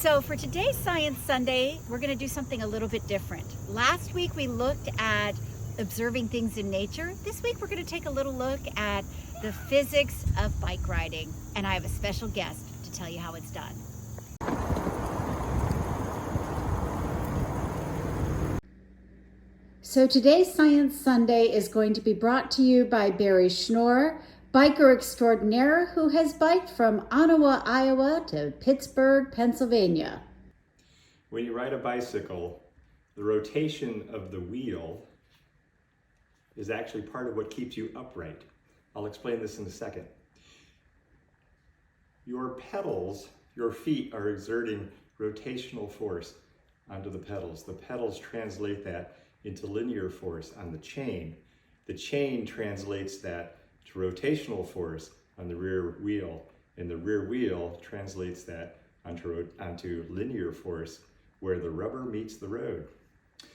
So for today's Science Sunday, we're going to do something a little bit different. Last week we looked at observing things in nature. This week we're going to take a little look at the physics of bike riding. And I have a special guest to tell you how it's done. So today's Science Sunday is going to be brought to you by Barry Schnoor, biker extraordinaire who has biked from Ottawa, Iowa to Pittsburgh, Pennsylvania. When you ride a bicycle, the rotation of the wheel is actually part of what keeps you upright. I'll explain this in a second. Your pedals, your feet are exerting rotational force onto the pedals. The pedals translate that into linear force on the chain. The chain translates that to rotational force on the rear wheel, and the rear wheel translates that onto linear force where the rubber meets the road.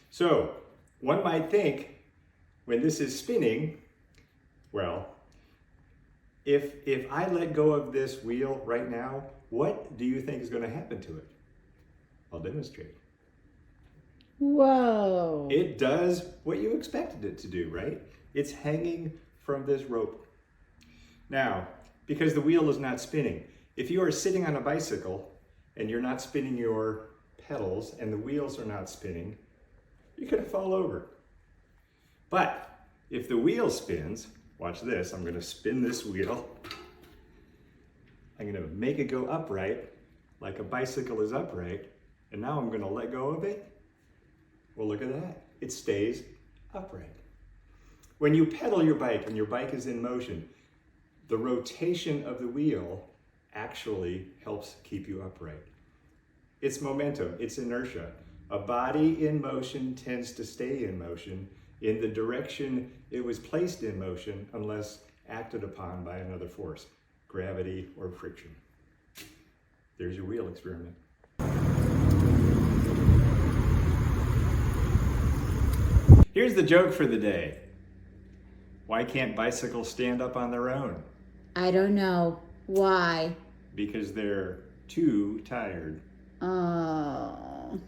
So one might think when this is spinning, well, if I let go of this wheel right now, what do you think is going to happen to it? I'll demonstrate. Whoa! It does what you expected it to do, right? It's hanging from this rope. Now, because the wheel is not spinning, if you are sitting on a bicycle and you're not spinning your pedals and the wheels are not spinning, you're going to fall over. But if the wheel spins, watch this, I'm going to spin this wheel. I'm going to make it go upright like a bicycle is upright, and now I'm going to let go of it. Well, look at that. It stays upright. When you pedal your bike and your bike is in motion, the rotation of the wheel actually helps keep you upright. It's momentum, it's inertia. A body in motion tends to stay in motion in the direction it was placed in motion unless acted upon by another force, gravity or friction. There's your wheel experiment. Here's the joke for the day. Why can't bicycles stand up on their own? I don't know. Why? Because they're too tired. Oh.